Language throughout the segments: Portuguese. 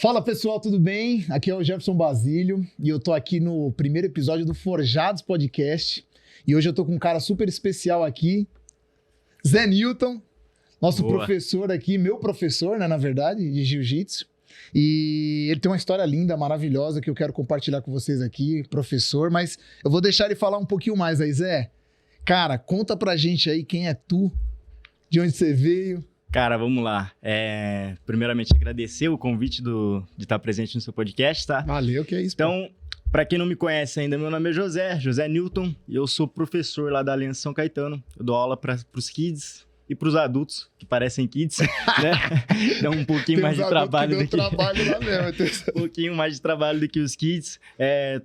Fala pessoal, tudo bem? Aqui é o Jefferson Basílio e eu tô aqui no primeiro episódio do Forjados Podcast. E hoje eu tô com um cara super especial aqui, Zé Newton, nosso professor aqui, meu professor, né, na verdade, de jiu-jitsu. E ele tem uma história linda, maravilhosa, que eu quero compartilhar com vocês aqui, professor. Mas eu vou deixar ele falar um pouquinho mais aí, Zé. Cara, conta pra gente aí quem é tu, de onde você veio. Cara, vamos lá. Primeiramente, agradecer o convite de estar presente no seu podcast, tá? Valeu, que é isso. Então, para quem não me conhece ainda, meu nome é José Newton, e eu sou professor lá da Aliança São Caetano. Eu dou aula para os kids e para os adultos, que parecem kids, né? Dá um pouquinho mais de trabalho do que... um pouquinho mais de trabalho do que os kids.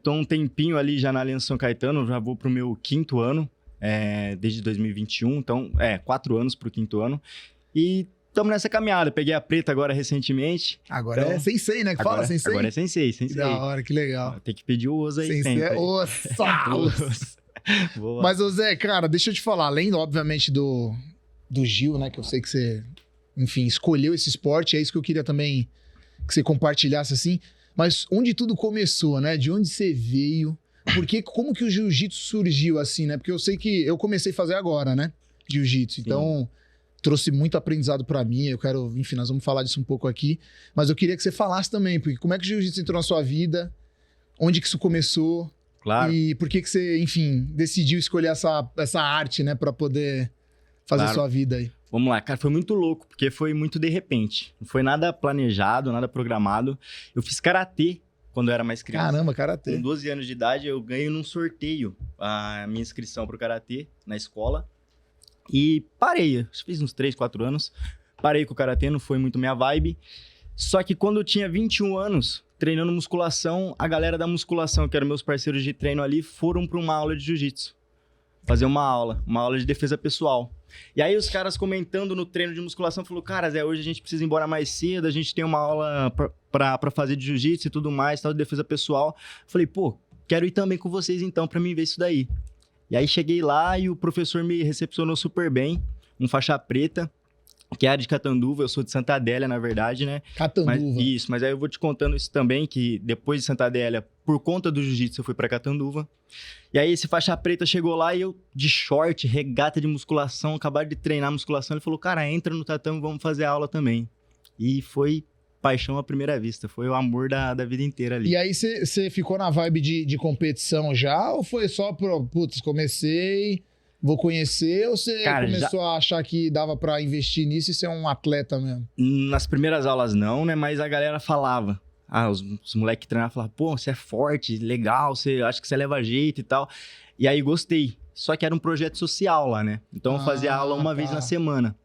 Tô um tempinho ali já na Aliança São Caetano, já vou pro meu 5º ano, desde 2021, então, 4 anos pro 5º ano. E estamos nessa caminhada. Peguei a preta agora recentemente. Agora então, é sensei, né? Que fala sensei? Agora é sensei. Que da hora, que legal. Tem que pedir o osso aí sensei sempre. Mas, Zé, cara, deixa eu te falar. Além, obviamente, do Gil, né? Que eu sei que você, enfim, escolheu esse esporte. É isso que eu queria também que você compartilhasse, assim. Mas onde tudo começou, né? De onde você veio? Como que o jiu-jitsu surgiu, assim, né? Porque eu sei que eu comecei a fazer agora, né? Jiu-jitsu. Então... trouxe muito aprendizado pra mim, eu quero, enfim, nós vamos falar disso um pouco aqui, mas eu queria que você falasse também, porque como é que o jiu-jitsu entrou na sua vida, onde que isso começou, claro. E por que você, enfim, decidiu escolher essa arte, né, pra poder fazer sua vida aí. Vamos lá, cara, foi muito louco, porque foi muito de repente, não foi nada planejado, nada programado. Eu fiz karatê quando eu era mais criança. Caramba, karatê. Com 12 anos de idade, eu ganhei num sorteio a minha inscrição pro karatê na escola. E parei, fiz uns 3, 4 anos, parei com o karatê, não foi muito minha vibe. Só que quando eu tinha 21 anos, treinando musculação, a galera da musculação, que eram meus parceiros de treino ali, foram para uma aula de jiu-jitsu. Fazer uma aula de defesa pessoal. E aí os caras comentando no treino de musculação, falaram, cara, Zé, hoje a gente precisa ir embora mais cedo, a gente tem uma aula pra fazer de jiu-jitsu e tudo mais, tal, de defesa pessoal. Falei, pô, quero ir também com vocês então, pra mim ver isso daí. E aí cheguei lá e o professor me recepcionou super bem, um faixa preta, que é de Catanduva, eu sou de Santa Adélia, na verdade, né? Catanduva. Mas aí eu vou te contando isso também, que depois de Santa Adélia, por conta do jiu-jitsu, eu fui pra Catanduva. E aí esse faixa preta chegou lá e eu, de short, regata de musculação, acabaram de treinar musculação, ele falou, cara, entra no tatame, vamos fazer aula também. E foi... paixão à primeira vista, foi o amor da vida inteira ali. E aí você ficou na vibe de competição já, ou foi só putz, comecei, vou conhecer, ou você começou a achar que dava pra investir nisso e ser um atleta mesmo? Nas primeiras aulas não, né, mas a galera falava, os moleques que treinavam falavam, pô, você é forte, legal, acho que você leva jeito e tal, e aí gostei, só que era um projeto social lá, né, então eu fazia aula uma vez na semana.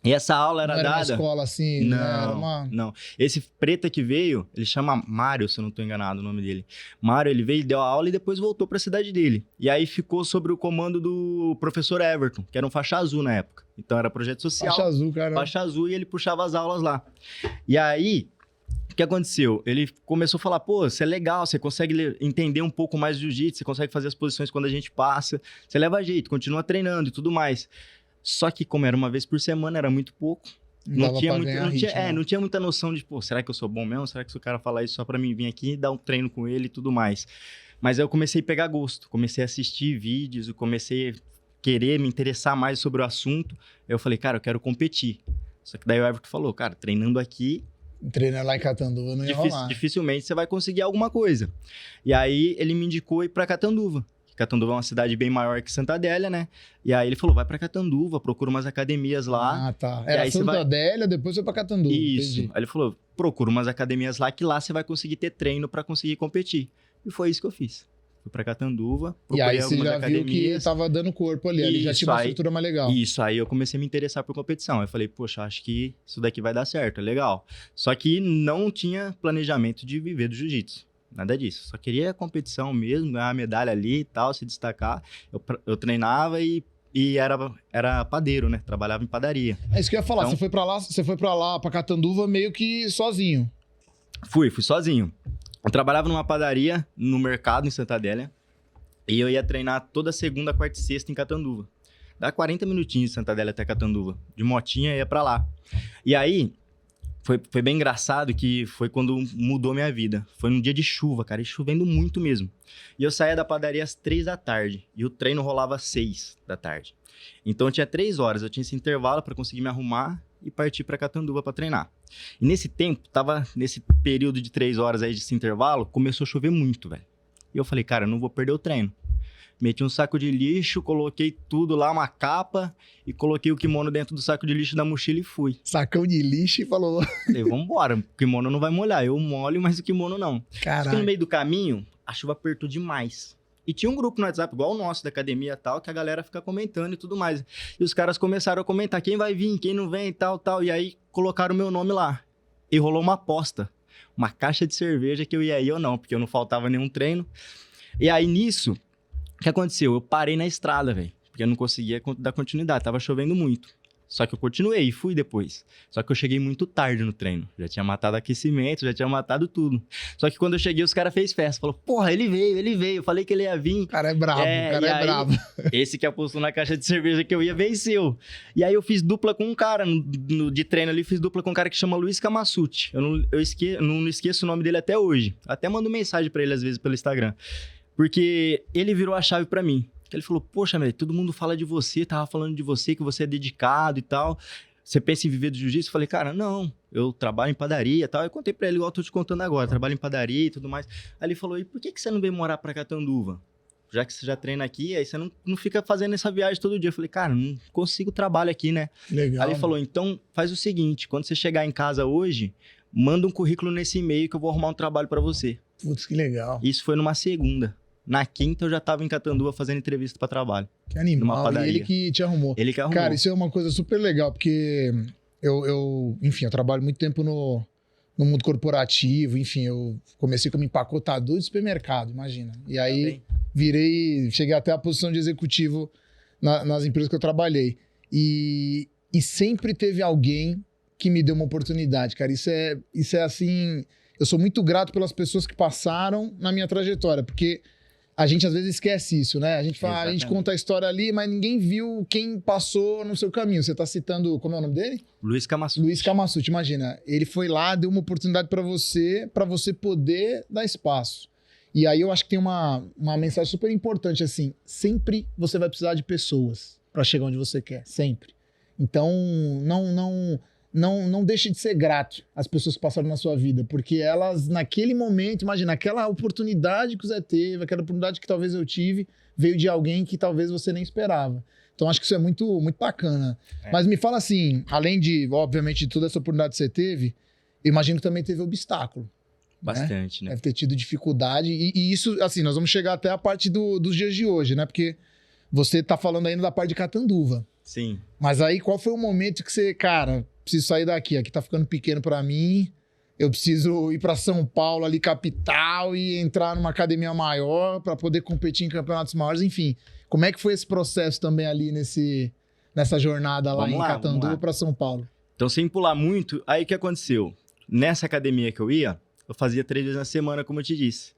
E essa aula era dada... Não era uma escola assim? Não. Esse preta que veio, ele chama Mário, se eu não estou enganado o nome dele. Mário, ele veio, deu a aula e depois voltou para a cidade dele. E aí ficou sobre o comando do professor Everton, que era um faixa azul na época. Então era projeto social. Faixa azul, cara. Faixa azul, e ele puxava as aulas lá. E aí, o que aconteceu? Ele começou a falar, pô, você é legal, você consegue entender um pouco mais do jiu-jitsu, você consegue fazer as posições quando a gente passa, você leva jeito, continua treinando e tudo mais. Só que como era uma vez por semana, era muito pouco. Não tinha muita noção de, pô, será que eu sou bom mesmo? Será que se o cara falar isso só pra mim vir aqui e dar um treino com ele e tudo mais? Mas aí eu comecei a pegar gosto, comecei a assistir vídeos, eu comecei a querer me interessar mais sobre o assunto. Eu falei, cara, eu quero competir. Só que daí o Everton falou, cara, treinando aqui... Treinar lá em Catanduva não ia rolar. Dificilmente você vai conseguir alguma coisa. E aí ele me indicou ir pra Catanduva. Catanduva é uma cidade bem maior que Santa Adélia, né? E aí ele falou, vai pra Catanduva, procura umas academias lá. Ah, tá. Era Santa Adélia, depois foi pra Catanduva. Isso. Entendi. Aí ele falou, procura umas academias lá, que lá você vai conseguir ter treino pra conseguir competir. E foi isso que eu fiz. Fui pra Catanduva, procurei algumas academias. E aí você já viu que tava dando corpo ali, ali já tinha uma estrutura mais legal. Isso, aí eu comecei a me interessar por competição. Aí eu falei, poxa, acho que isso daqui vai dar certo, é legal. Só que não tinha planejamento de viver do jiu-jitsu. Nada disso. Só queria a competição mesmo, ganhar uma medalha ali e tal, se destacar. Eu treinava e era padeiro, né? Trabalhava em padaria. É isso que eu ia falar. Então, você foi pra lá, pra Catanduva, meio que sozinho. Fui sozinho. Eu trabalhava numa padaria, no mercado, em Santa Adélia. E eu ia treinar toda segunda, quarta e sexta em Catanduva. Dá 40 minutinhos de Santa Adélia até Catanduva. De motinha, ia pra lá. E aí... Foi bem engraçado que foi quando mudou minha vida. Foi num dia de chuva, cara, e chovendo muito mesmo. E eu saía da padaria às 3 da tarde e o treino rolava às 6 da tarde. Então eu tinha 3 horas, eu tinha esse intervalo para conseguir me arrumar e partir para Catanduva para treinar. E nesse tempo, nesse período de 3 horas aí desse intervalo, começou a chover muito, velho. E eu falei, cara, eu não vou perder o treino. Meti um saco de lixo, coloquei tudo lá, uma capa, e coloquei o kimono dentro do saco de lixo da mochila e fui. Sacão de lixo e falou... Falei, vambora, o kimono não vai molhar. Eu molho, mas o kimono não. Caraca. Só que no meio do caminho, a chuva apertou demais. E tinha um grupo no WhatsApp, igual o nosso, da academia e tal, que a galera fica comentando e tudo mais. E os caras começaram a comentar quem vai vir, quem não vem e tal. E aí colocaram o meu nome lá. E rolou uma aposta. Uma caixa de cerveja que eu ia ir ou não, porque eu não faltava nenhum treino. E aí nisso... O que aconteceu? Eu parei na estrada, velho, porque eu não conseguia dar continuidade, tava chovendo muito. Só que eu continuei e fui depois. Só que eu cheguei muito tarde no treino. Já tinha matado aquecimento, já tinha matado tudo. Só que quando eu cheguei, os caras fez festa. Falou, porra, ele veio. Eu falei que ele ia vir. O cara é brabo, brabo. Esse que apostou na caixa de cerveja que eu ia, venceu. E aí eu fiz dupla com um cara, de treino ali, fiz dupla com um cara que chama Luiz Camassucci. Eu não esqueço o nome dele até hoje. Até mando mensagem pra ele às vezes pelo Instagram. Porque ele virou a chave pra mim. Ele falou, poxa, velho, todo mundo fala de você, tava falando de você, que você é dedicado e tal. Você pensa em viver do jiu-jitsu? Eu falei, cara, não, eu trabalho em padaria e tal. Eu contei pra ele, igual eu tô te contando agora, trabalho em padaria e tudo mais. Aí ele falou, e por que você não veio morar pra Catanduva? Já que você já treina aqui, aí você não fica fazendo essa viagem todo dia. Eu falei, cara, não consigo trabalho aqui, né? Legal. Aí ele falou, então faz o seguinte, quando você chegar em casa hoje, manda um currículo nesse e-mail que eu vou arrumar um trabalho pra você. Putz, que legal. Isso foi numa segunda. Na quinta eu já tava em Catanduva fazendo entrevista pra trabalho. Que animal, e ele que te arrumou. Ele que arrumou. Cara, isso é uma coisa super legal, porque enfim, eu trabalho muito tempo no mundo corporativo, enfim, eu comecei como empacotador de supermercado, imagina. E aí cheguei até a posição de executivo nas empresas que eu trabalhei. E sempre teve alguém que me deu uma oportunidade, cara. Isso é assim, eu sou muito grato pelas pessoas que passaram na minha trajetória, porque a gente às vezes esquece isso, né? A gente conta a história ali, mas ninguém viu quem passou no seu caminho. Você tá citando, como é o nome dele? Luiz Camassucci. Luiz Camassucci, imagina. Ele foi lá, deu uma oportunidade para você poder dar espaço. E aí eu acho que tem uma mensagem super importante, assim, sempre você vai precisar de pessoas para chegar onde você quer, sempre. Então, não deixe de ser grato às pessoas que passaram na sua vida, porque elas, naquele momento, imagina, aquela oportunidade que o Zé teve, aquela oportunidade que talvez eu tive, veio de alguém que talvez você nem esperava. Então, acho que isso é muito, muito bacana. Mas me fala assim, além de, obviamente, de toda essa oportunidade que você teve, eu imagino que também teve obstáculo. Bastante, né? Deve ter tido dificuldade. E isso, assim, nós vamos chegar até a parte dos dias de hoje, né? Porque você tá falando ainda da parte de Catanduva. Sim. Mas aí, qual foi o momento que você, cara, preciso sair daqui tá ficando pequeno pra mim, eu preciso ir pra São Paulo, ali, capital, e entrar numa academia maior pra poder competir em campeonatos maiores, enfim. Como é que foi esse processo também ali nessa jornada lá em Catanduva pra São Paulo? Então, sem pular muito, aí o que aconteceu? Nessa academia que eu ia, eu fazia 3 vezes na semana, como eu te disse.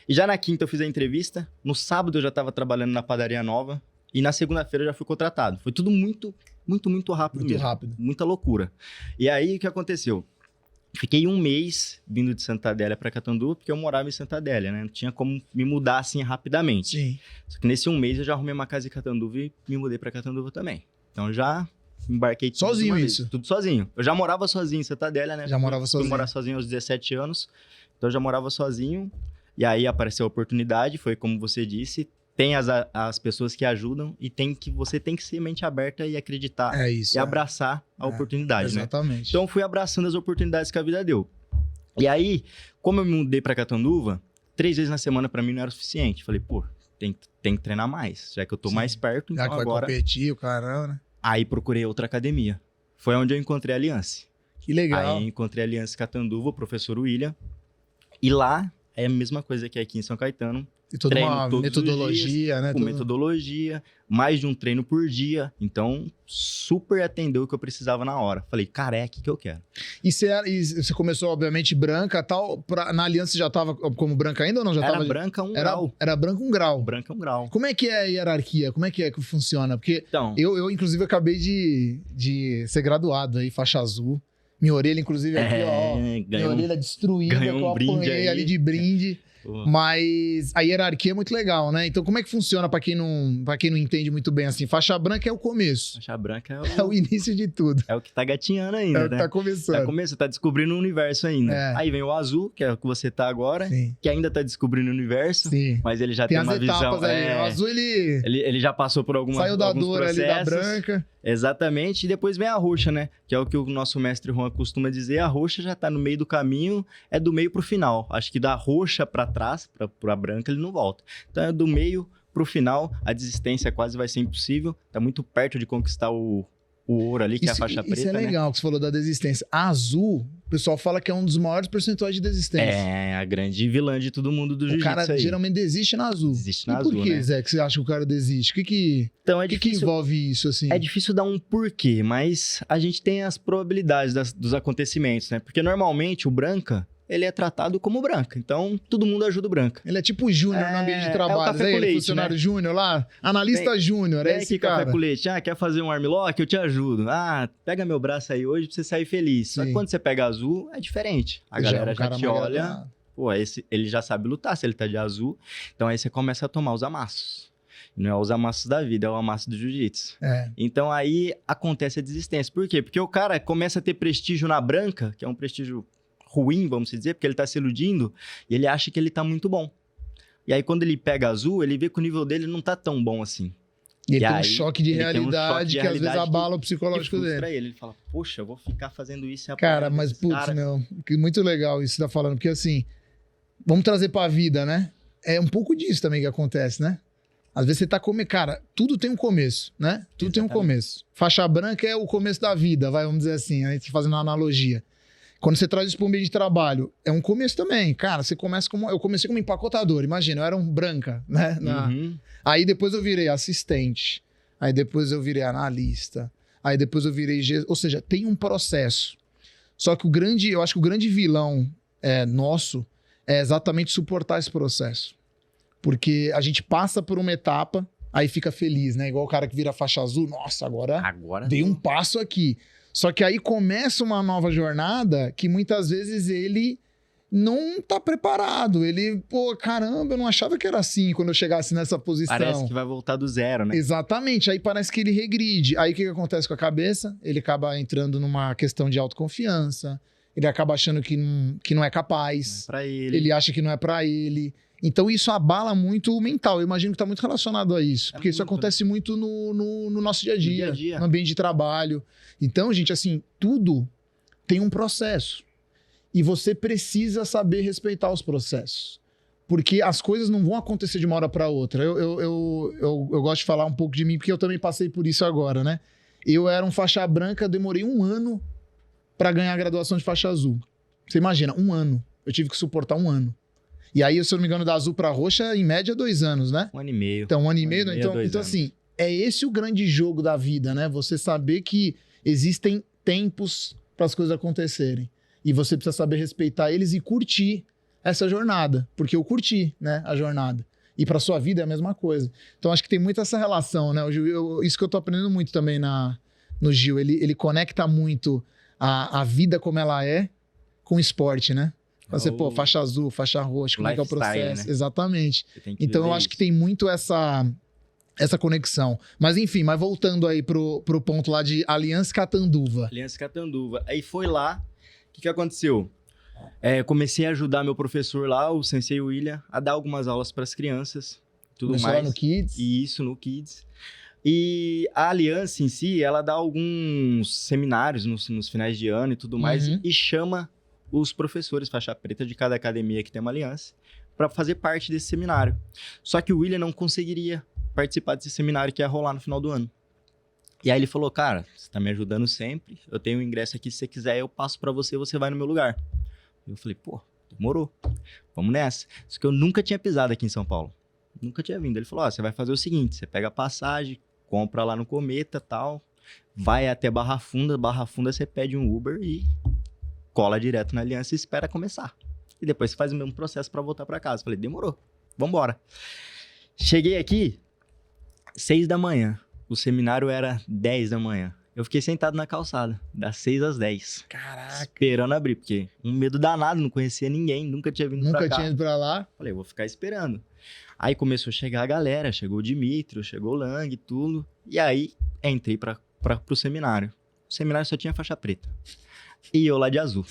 E já na quinta eu fiz a entrevista, no sábado eu já tava trabalhando na padaria nova, e na segunda-feira eu já fui contratado. Foi tudo muito rápido mesmo. Muito rápido. Muita loucura. E aí, o que aconteceu? Fiquei 1 mês vindo de Santa Adélia para Catanduva, porque eu morava em Santa Adélia, né? Não tinha como me mudar assim rapidamente. Sim. Só que nesse 1 mês eu já arrumei uma casa em Catanduva e me mudei para Catanduva também. Então já embarquei tudo sozinho isso? Tudo sozinho. Eu já morava sozinho em Santa Adélia, né? Já morava sozinho. Fui morar sozinho aos 17 anos. Então eu já morava sozinho. E aí apareceu a oportunidade, foi como você disse, tem as pessoas que ajudam e você tem que ser mente aberta e acreditar e abraçar a oportunidade, exatamente. Né? Então fui abraçando as oportunidades que a vida deu. E aí, como eu me mudei para Catanduva, 3 vezes na semana para mim não era o suficiente. Falei, pô, tem que treinar mais, já que eu tô mais perto, então já que agora... vai competir, o caramba, né? Aí procurei outra academia. Foi onde eu encontrei a Aliança. Que legal. Aí encontrei a Aliança Catanduva, o professor William. E lá é a mesma coisa que aqui em São Caetano. E toda uma metodologia, né? Com metodologia, mais de um treino por dia. Então, super atendeu o que eu precisava na hora. Falei, cara, é aqui que eu quero. E você começou, obviamente, branca e tal. Na Aliança você já estava como branca ainda ou não? Era branca 1 grau. Era branca 1 grau. Branca 1 grau. Como é que é a hierarquia? Como é que funciona? Porque eu inclusive, acabei de ser graduado aí, faixa azul. Minha orelha, inclusive, aqui, ó. Minha orelha destruída, que eu apanhei ali de brinde. Mas a hierarquia é muito legal, né? Então, como é que funciona pra quem não entende muito bem assim? Faixa branca é o começo. Faixa branca é o início de tudo. É o que tá gatinhando ainda, é o que tá começando. Tá descobrindo o universo ainda. Aí vem o azul, que é o que você tá agora, que ainda tá descobrindo o universo, mas ele já tem uma visão. O azul, ele já passou por alguns processos. Saiu da dor ali da branca. Exatamente, e depois vem a roxa, né? Que é o que o nosso mestre Juan costuma dizer, a roxa já tá no meio do caminho, é do meio pro final. Acho que da roxa pra trás, pra branca, ele não volta. Então é do meio pro final, a desistência quase vai ser impossível, tá muito perto de conquistar o ouro ali, que é a faixa preta, isso é legal, né? Que você falou da desistência. A azul, o pessoal fala que é um dos maiores percentuais de desistência. É, a grande vilã de todo mundo do jiu-jitsu aí. O cara geralmente desiste na azul. Desiste na azul, por que, né? Zé, que você acha que o cara desiste? Então, que envolve isso, assim? É difícil dar um porquê, mas a gente tem as probabilidades dos acontecimentos, né? Porque normalmente o branca, ele é tratado como branca. Então, todo mundo ajuda o branca. Ele é tipo o júnior no ambiente de trabalho. É o café com leite, funcionário né? júnior lá, analista júnior, é esse cara. Café com leite. Quer fazer um armlock? Eu te ajudo. Pega meu braço aí hoje pra você sair feliz. Só que quando você pega azul, é diferente. A galera já te olha... Pô, ele já sabe lutar se ele tá de azul. Então, aí você começa a tomar os amassos. Não é os amassos da vida, é o amasso do jiu-jitsu. Então, aí acontece a desistência. Por quê? Porque o cara começa a ter prestígio na branca, que é um prestígio ruim, vamos dizer, porque ele tá se iludindo e ele acha que ele tá muito bom. E aí, quando ele pega azul, ele vê que o nível dele não tá tão bom assim. E ele tem um choque de realidade que às vezes abala o psicológico dele. Ele fala, poxa, eu vou ficar fazendo isso. Cara, mas putz, meu, que muito legal isso que você tá falando, porque assim, vamos trazer pra vida, né? É um pouco disso também que acontece, né? Às vezes você tá comendo... Cara, tudo tem um começo, né? Tudo tem um começo. Faixa branca é o começo da vida, vamos dizer assim, a gente fazendo uma analogia. Quando você traz isso para o meio de trabalho, é um começo também. Cara, você começa como... Eu comecei como empacotador, imagina, eu era um branca, né? Aí depois eu virei assistente. Aí depois eu virei analista. Aí depois eu virei... Ou seja, tem um processo. Só que eu acho que o grande vilão nosso é exatamente suportar esse processo. Porque a gente passa por uma etapa, aí fica feliz, né? Igual o cara que vira faixa azul. Nossa, agora dei um passo aqui. Só que aí começa uma nova jornada que muitas vezes ele não tá preparado. Ele, caramba, eu não achava que era assim quando eu chegasse nessa posição. Parece que vai voltar do zero, né? Exatamente. Aí parece que ele regride. Aí o que acontece com a cabeça? Ele acaba entrando numa questão de autoconfiança. Ele acaba achando que não é capaz. Não é pra ele. Ele acha que não é pra ele. Então isso abala muito o mental. Eu imagino que tá muito relacionado a isso. Porque isso acontece muito no nosso dia a dia. No ambiente de trabalho. Então, gente, assim, tudo tem um processo. E você precisa saber respeitar os processos. Porque as coisas não vão acontecer de uma hora para outra. Eu gosto de falar um pouco de mim, porque eu também passei por isso agora, né? Eu era um faixa branca, demorei 1 ano para ganhar a graduação de faixa azul. Você imagina, 1 ano. Eu tive que suportar 1 ano. E aí, se eu não me engano, da azul para roxa, em média, 2 anos, né? 1 ano e meio. Então, 1 ano e meio. Então assim, é esse o grande jogo da vida, né? Você saber que existem tempos para as coisas acontecerem. E você precisa saber respeitar eles e curtir essa jornada. Porque eu curti, né, a jornada. E para sua vida é a mesma coisa. Então, acho que tem muito essa relação, né? Isso que eu tô aprendendo muito também no Gil. Ele conecta muito a vida como ela é com o esporte, né? Você, faixa azul, faixa roxa, como é que é o processo? Né? Exatamente. Então, eu acho que tem muito essa conexão. Mas, enfim, voltando aí pro ponto lá de Aliança Catanduva. Aliança Catanduva. Aí foi lá, o que aconteceu? Comecei a ajudar meu professor lá, o Sensei William, a dar algumas aulas para as crianças. Começou lá no Kids? Isso, no Kids. E a Aliança em si, ela dá alguns seminários nos finais de ano e tudo mais, e chama os professores faixa preta de cada academia que tem uma aliança para fazer parte desse seminário. Só que o William não conseguiria participar desse seminário que ia rolar no final do ano. E aí ele falou, cara, você tá me ajudando sempre, eu tenho um ingresso aqui, se você quiser eu passo para você, você vai no meu lugar. Eu falei, demorou, vamos nessa. Só que eu nunca tinha pisado aqui em São Paulo, nunca tinha vindo. Ele falou, você vai fazer o seguinte, você pega a passagem, compra lá no Cometa, tal, vai até Barra Funda você pede um Uber e cola direto na Aliança e espera começar. E depois você faz o mesmo processo para voltar para casa. Falei, demorou, vambora. Cheguei aqui, 6 da manhã. O seminário era 10 da manhã. Eu fiquei sentado na calçada, das 6 às 10. Caraca. Esperando abrir, porque um medo danado, não conhecia ninguém, nunca tinha vindo pra cá. Nunca tinha ido pra lá. Falei, vou ficar esperando. Aí começou a chegar a galera, chegou o Dimitri, chegou o Lang e tudo. E aí, entrei pro seminário. O seminário só tinha faixa preta. E eu lá de azul.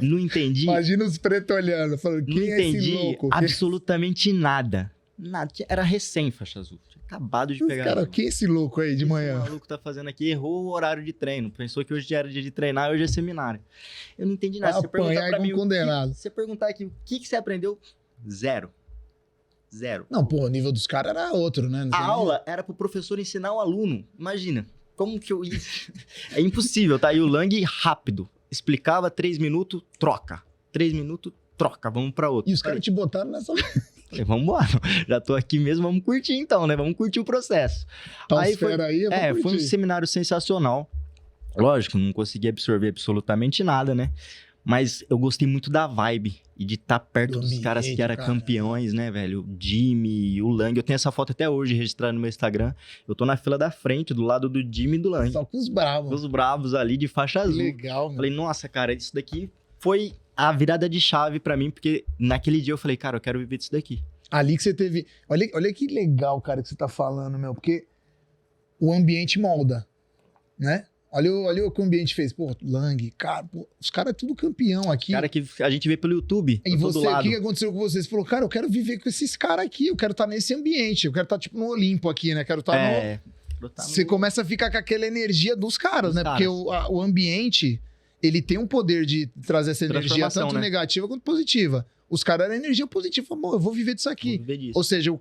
Não entendi. Imagina os pretos olhando, falando, Não quem é esse entendi louco? absolutamente nada. Nada. Era recém faixa azul. Tinha acabado de pegar. Cara, quem é esse louco aí de manhã? O maluco tá fazendo aqui, errou o horário de treino. Pensou que hoje já era dia de treinar, hoje é seminário. Eu não entendi nada. Vai Você perguntar apanhar pra igual mim, condenado. você perguntar aqui, o que você aprendeu? Zero. Não, pô, o nível dos caras era outro, né? Não A sei nem- aula era pro professor ensinar o aluno. Imagina, como que eu ia... É impossível, tá? E o Lang rápido. Explicava 3 minutos, troca. 3 minutos, troca. Vamos pra outro. E os caras te botaram nessa... Falei, vamos embora. Já tô aqui mesmo, vamos curtir então, né? Vamos curtir o processo. Tá Aí foi, aí, eu vou foi um curtir. seminário sensacional. Lógico, não consegui absorver absolutamente nada, né? Mas eu gostei muito da vibe e de estar perto Do dos caras que ambiente, eram cara. campeões, né, velho? O Jimmy, o Lang. Eu tenho essa foto até hoje registrada no meu Instagram. Eu tô na fila da frente, do lado do Jimmy e do Lang. Só com os bravos. Os bravos ali de faixa azul. Legal, meu. Falei, nossa, cara, isso daqui foi a virada de chave pra mim, porque naquele dia eu falei, cara, eu quero viver disso daqui. Ali que você teve... Olha que legal, cara, que você tá falando, meu. Porque o ambiente molda, né? Olha o que o ambiente fez. Pô, Lang, cara, pô, os caras é tudo campeão aqui. Cara que a gente vê pelo YouTube, E por todo você, o lado. que aconteceu com você? Você falou, cara, eu quero viver com esses caras aqui, eu quero estar nesse ambiente, eu quero estar tipo no Olimpo aqui, né? Quero estar Botar Você no- começa a ficar com aquela energia dos caras, Dos né? caras. Porque o ambiente, ele tem um poder de trazer essa energia Transformação, tanto né? negativa quanto positiva. Os caras eram energia positiva, falaram, eu vou viver disso Vou aqui. viver disso. Ou seja,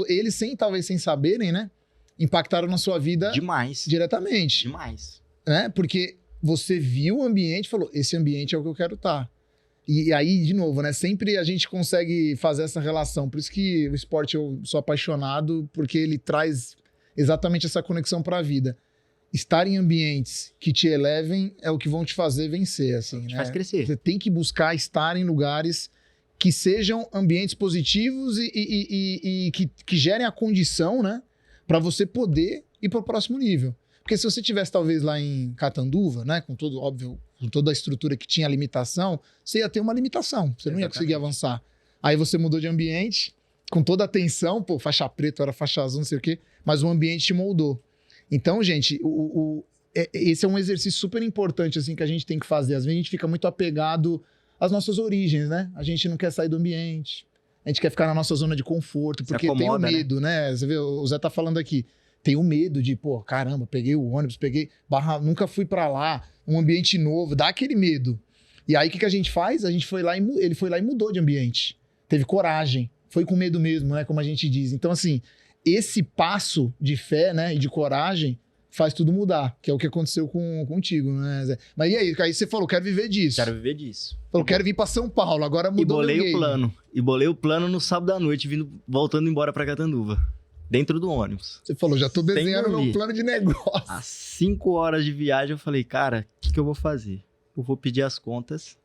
eles talvez sem saberem, né? Impactaram na sua vida Demais. diretamente, Demais. né? Porque você viu o ambiente e falou, esse ambiente é o que eu quero estar. E aí, de novo, né? Sempre a gente consegue fazer essa relação. Por isso que o esporte eu sou apaixonado, porque ele traz exatamente essa conexão para a vida. Estar em ambientes que te elevem é o que vão te fazer vencer, assim, Te né? faz crescer. Você tem que buscar estar em lugares que sejam ambientes positivos e que gerem a condição, né? Para você poder ir para o próximo nível. Porque se você tivesse talvez lá em Catanduva, né, com todo, óbvio, com toda a estrutura que tinha limitação, você ia ter uma limitação, você não ia conseguir avançar. Aí você mudou de ambiente, com toda a atenção, pô, faixa preta, era faixa azul, não sei o quê, mas o ambiente te moldou. Então, gente, esse é um exercício super importante, assim, que a gente tem que fazer. Às vezes a gente fica muito apegado às nossas origens, né? A gente não quer sair do ambiente, a gente quer ficar na nossa zona de conforto, Se porque tem o acomoda, né? medo, né? Você vê, o Zé tá falando aqui, tem o medo de, pô, caramba, peguei o ônibus, nunca fui pra lá, um ambiente novo, dá aquele medo. E aí, o que a gente faz? A gente foi lá ele foi lá e mudou de ambiente. Teve coragem, foi com medo mesmo, né? Como a gente diz. Então, assim, esse passo de fé, né, e de coragem faz tudo mudar, que é o que aconteceu contigo, né, Zé? Mas e aí? Aí você falou, quero viver disso. Quero viver disso. Falou, quero vir pra São Paulo, agora E mudou bolei meu o game. plano. E bolei o plano no sábado à noite, voltando embora pra Catanduva. Dentro do ônibus. Você falou, já tô Sem desenhando meu dormir. plano de negócio. Às 5 horas de viagem, eu falei, cara, o que eu vou fazer? Eu vou pedir as contas.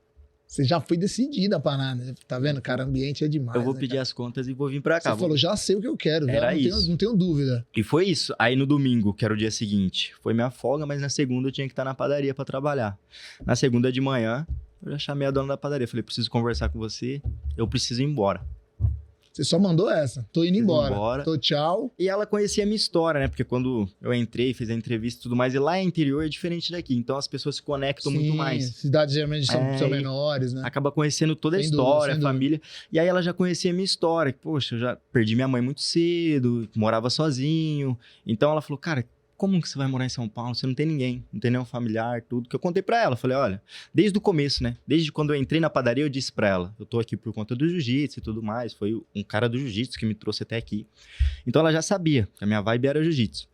Você já foi decidida a parada, tá vendo? Cara, ambiente é demais. eu vou né, pedir cara? as contas e vou vir pra cá. Você falou, já sei o que eu quero, já Era não tenho, isso. não tenho dúvida. E foi isso. Aí no domingo, que era o dia seguinte, foi minha folga, mas na segunda eu tinha que estar na padaria pra trabalhar. Na segunda de manhã, eu já chamei a dona da padaria. Falei, preciso conversar com você, eu preciso ir embora. Você só mandou essa. Tô indo Preciso ir embora. embora. Tô tchau. E ela conhecia a minha história, né? Porque quando eu entrei, fiz a entrevista e tudo mais, e lá é interior é diferente daqui. Então as pessoas se conectam muito Sim, mais. cidades geralmente são É, são e menores, né? Acaba conhecendo toda a Sem dúvida, história, sem a família. E aí ela já conhecia a minha história. que, Poxa, eu já perdi minha mãe muito cedo, morava sozinho. Então ela falou, cara, como que você vai morar em São Paulo? Você não tem ninguém, não tem nenhum familiar, tudo. Que eu contei pra ela. Falei, olha, desde o começo, né? Desde quando eu entrei na padaria, eu disse pra ela, eu tô aqui por conta do jiu-jitsu e tudo mais. Foi um cara do jiu-jitsu que me trouxe até aqui. Então ela já sabia que a minha vibe era jiu-jitsu.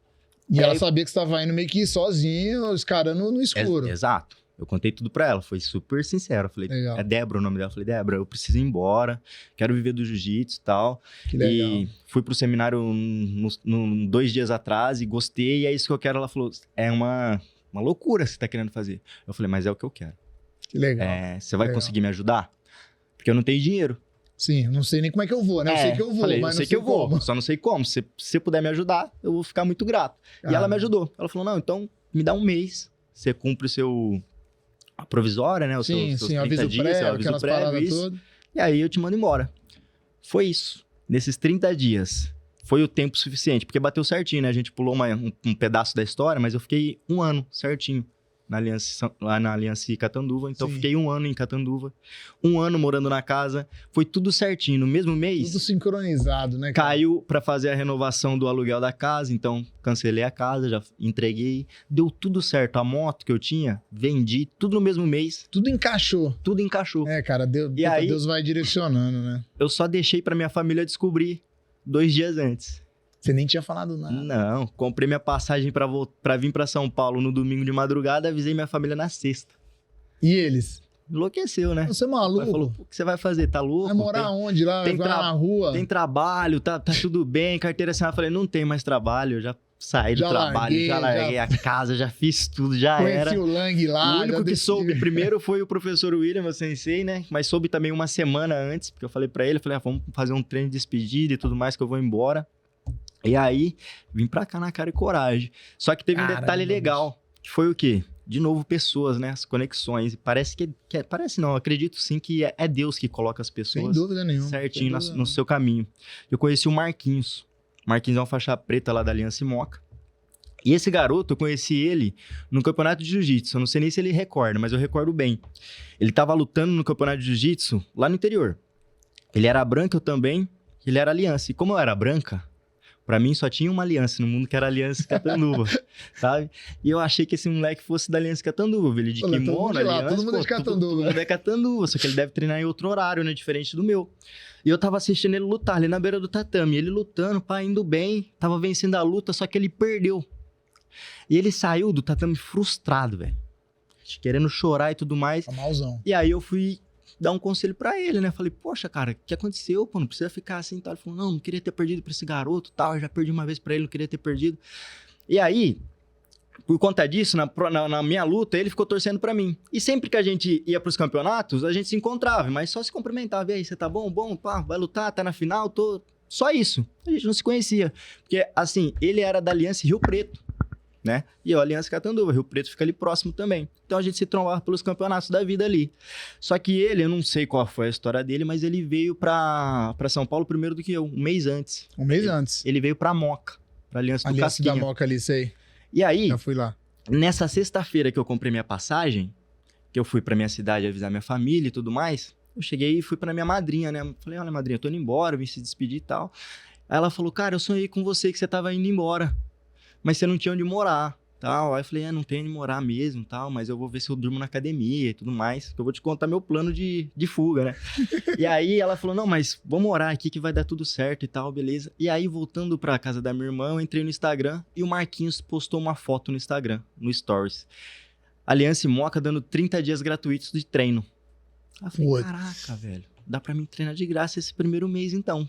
E É, ela sabia que você tava indo meio que sozinho, os caras no escuro. Exato. Eu contei tudo pra ela, foi super sincero. Eu falei, Legal. é Débora o nome dela. Eu falei, Débora, eu preciso ir embora, quero viver do jiu-jitsu e tal. Que legal. E fui pro seminário 2 dias atrás e gostei, e é isso que eu quero. Ela falou, é uma loucura que você tá querendo fazer. Eu falei, mas é o que eu quero. Que legal. Você vai Legal. conseguir me ajudar? Porque eu não tenho dinheiro. Sim, não sei nem como é que eu vou, né? Eu sei que eu vou, falei, mas eu sei não que sei eu vou, como. só não sei como. Se você puder me ajudar, eu vou ficar muito grato. E ela me ajudou. Ela falou, não, então me dá um mês. Você cumpre a provisória, né? Os Sim, seus sim, 30 aviso dias, prévio, seu aviso aquelas prévio, paradas isso. todas. E aí eu te mando embora. Foi isso. Nesses 30 dias. Foi o tempo suficiente, porque bateu certinho, né? A gente pulou um pedaço da história, mas eu fiquei 1 ano certinho lá na Aliança Catanduva. Então, Sim. fiquei 1 ano em Catanduva. 1 ano morando na casa. Foi tudo certinho. No mesmo mês, Tudo sincronizado, né, cara? caiu para fazer a renovação do aluguel da casa. Então, cancelei a casa, já entreguei. Deu tudo certo. A moto que eu tinha, vendi. Tudo no mesmo mês. Tudo encaixou. Tudo encaixou. É, cara, E aí- Deus vai direcionando, né? Eu só deixei para minha família descobrir 2 dias antes. Você nem tinha falado nada. Não, comprei minha passagem pra vir pra São Paulo no domingo de madrugada, avisei minha família na sexta. E eles? Enlouqueceu, né? Você é O pai maluco? falou, o que você vai fazer? Tá louco? Vai morar onde lá? tem Vai na rua? Tem trabalho, tá tudo bem, carteira assinada. Eu falei, não tem mais trabalho, eu já saí do Já trabalho, larguei, já larguei a casa, já fiz tudo, já era. Conheci o Lang lá. O único já que decidi. soube primeiro foi o professor William, meu sensei, né? Mas soube também uma semana antes, porque eu falei pra ele, vamos fazer um treino de despedida e tudo mais que eu vou embora. E aí, vim pra cá na cara e coragem. Só que teve um Caramba, detalhe legal, que foi o quê? De novo, pessoas, né? As conexões. E parece parece não, eu acredito sim que é Deus que coloca as Sem pessoas dúvida nenhuma. certinho Sem dúvida no nenhuma. seu caminho. Eu conheci o Marquinhos. O Marquinhos é uma faixa preta lá da Aliança Moca. E esse garoto, eu conheci ele no campeonato de jiu-jitsu. Eu não sei nem se ele recorda, mas eu recordo bem. Ele tava lutando no campeonato de jiu-jitsu lá no interior. Ele era branca, eu também. Ele era aliança. E como eu era branca, pra mim só tinha uma aliança no mundo, que era a Aliança Catanduva, sabe? E eu achei que esse moleque fosse da Aliança Catanduva. Ele de Olha, todo kimono, mundo de lá, aliança, todo mundo é de Catanduva, Todo mundo é Catanduva, só que ele deve treinar em outro horário, né? Diferente do meu. E eu tava assistindo ele lutar ali na beira do tatame. Ele lutando, pá, indo bem. Tava vencendo a luta, só que ele perdeu. E ele saiu do tatame frustrado, velho. Querendo chorar e tudo mais. Tá malzão. E aí eu fui dar um conselho pra ele, né? Falei, poxa, cara, o que aconteceu? Pô, não precisa ficar assim e tal. Ele falou, não queria ter perdido pra esse garoto e tal. Eu já perdi uma vez pra ele, não queria ter perdido. E aí, por conta disso, na minha luta, ele ficou torcendo pra mim. E sempre que a gente ia pros campeonatos, a gente se encontrava, mas só se cumprimentava. E aí, você tá bom? Bom, pá, vai lutar, tá na final, tô... Só isso. A gente não se conhecia. Porque, assim, ele era da Aliança Rio Preto, né? E eu, Aliança Catanduva, Rio Preto fica ali próximo também. Então a gente se trombava pelos campeonatos da vida ali. Só que ele, eu não sei qual foi a história dele, mas ele veio pra São Paulo primeiro do que eu, um mês antes. Um mês antes. Ele veio pra Moca, pra Aliança do Aliança da Casquinha. Moca ali, sei. E aí, Já fui lá. nessa sexta-feira que eu comprei minha passagem, que eu fui pra minha cidade avisar minha família e tudo mais, eu cheguei e fui pra minha madrinha, né? Falei, olha, madrinha, eu tô indo embora, vim se despedir e tal. Aí ela falou, cara, eu sonhei com você que você tava indo embora, mas você não tinha onde morar. Tal. Aí eu falei, não tenho onde morar mesmo, tal, mas eu vou ver se eu durmo na academia e tudo mais, que eu vou te contar meu plano de fuga, né? E aí ela falou, não, mas vou morar aqui que vai dar tudo certo e tal, beleza. E aí, voltando pra casa da minha irmã, eu entrei no Instagram e o Marquinhos postou uma foto no Instagram, no Stories. Aliança Moca dando 30 dias gratuitos de treino. Aí eu falei, Putz. caraca, velho, dá pra mim treinar de graça esse primeiro mês então.